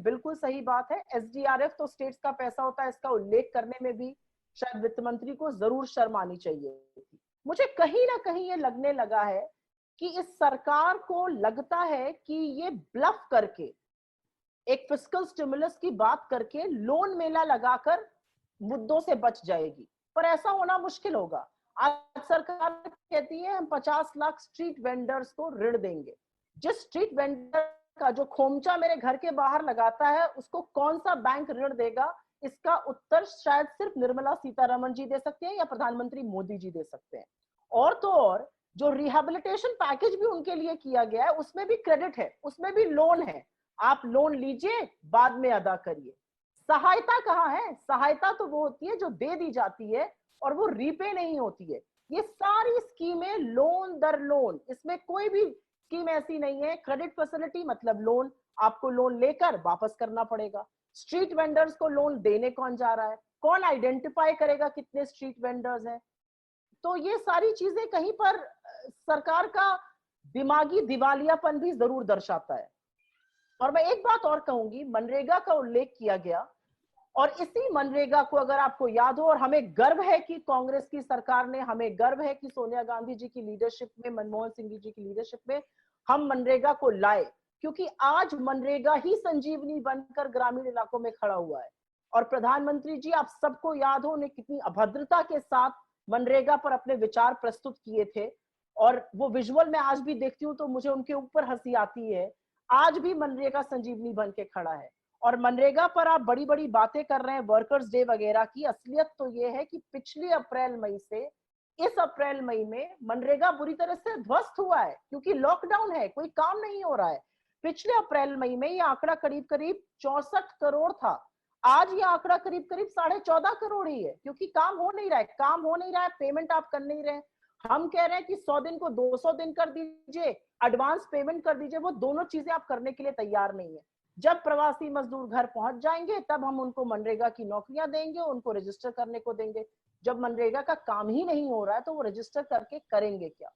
बिल्कुल सही बात है। एसडीआरएफ तो स्टेट्स का पैसा होता है, इसका उल्लेख करने में भी शायद वित्त मंत्री को जरूर शर्म आनी चाहिए थी। मुझे कहीं ना कहीं ये लगने लगा है कि इस सरकार को लगता है कि ये ब्लफ करके, एक फिस्कल स्टिमुलस की बात करके लोन मेला लगाकर मुद्दों से बच जाएगी, पर ऐसा होना मुश्किल होगा। आज सरकार कहती है हम 50 लाख स्ट्रीट वेंडर्स को ऋण देंगे। जिस स्ट्रीट वेंडर का जो खोमचा मेरे घर के बाहर लगाता है, उसको कौन सा बैंक ऋण देगा? इसका उत्तर शायद सिर्फ निर्मला सीतारमण जी दे सकते हैं या प्रधानमंत्री मोदी जी दे सकते हैं। और तो और जो रिहेबिलिटेशन पैकेज भी उनके लिए किया गया है, उसमें भी क्रेडिट है, उसमें भी लोन है। आप लोन लीजिए, बाद में अदा करिए। सहायता कहाँ है? सहायता तो वो होती है जो दे दी जाती है और वो रीपे नहीं होती है। ये सारी स्कीमें लोन दर लोन, इसमें कोई भी स्कीम ऐसी नहीं है क्रेडिट फैसिलिटी मतलब लोन, आपको लोन लेकर वापस करना पड़ेगा। स्ट्रीट वेंडर्स को लोन देने कौन जा रहा है? कौन आइडेंटिफाई करेगा कितने स्ट्रीट वेंडर्स हैं? तो ये सारी चीजें कहीं पर सरकार का दिमागी दिवालियापन भी जरूर दर्शाता है। और मैं एक बात और कहूंगी, मनरेगा का उल्लेख किया गया, और इसी मनरेगा को अगर आपको याद हो, और हमें गर्व है कि कांग्रेस की सरकार ने, हमें गर्व है कि सोनिया गांधी जी की लीडरशिप में, मनमोहन सिंह जी की लीडरशिप में हम मनरेगा को लाए, क्योंकि आज मनरेगा ही संजीवनी बनकर ग्रामीण इलाकों में खड़ा हुआ है। और प्रधानमंत्री जी, आप सबको याद हो उन्हें कितनी अभद्रता के साथ मनरेगा पर अपने विचार प्रस्तुत किए थे, और वो विजुअल मैं आज भी देखती हूँ तो मुझे उनके ऊपर हंसी आती है। आज भी मनरेगा संजीवनी बन के खड़ा है। और मनरेगा पर आप बड़ी बड़ी बातें कर रहे हैं वर्कर्स डे वगैरह की, असलियत तो ये है कि पिछले अप्रैल मई से इस अप्रैल मई में मनरेगा बुरी तरह से ध्वस्त हुआ है, क्योंकि लॉकडाउन है, कोई काम नहीं हो रहा है। पिछले अप्रैल मई में ये आंकड़ा करीब करीब 64 करोड़ था। आज ये आंकड़ा करीब करीब 14.5 करोड़ ही है, क्योंकि काम हो नहीं रहा है, काम हो नहीं रहा है, पेमेंट आप कर नहीं रहे। हम कह रहे हैं कि 100 दिन को 200 दिन कर दीजिए, एडवांस पेमेंट कर दीजिए, वो दोनों चीजें आप करने के लिए तैयार नहीं है। जब प्रवासी मजदूर घर पहुंच जाएंगे तब हम उनको मनरेगा की नौकरियां देंगे, उनको रजिस्टर करने को देंगे। जब मनरेगा का काम ही नहीं हो रहा है तो वो रजिस्टर करके करेंगे क्या?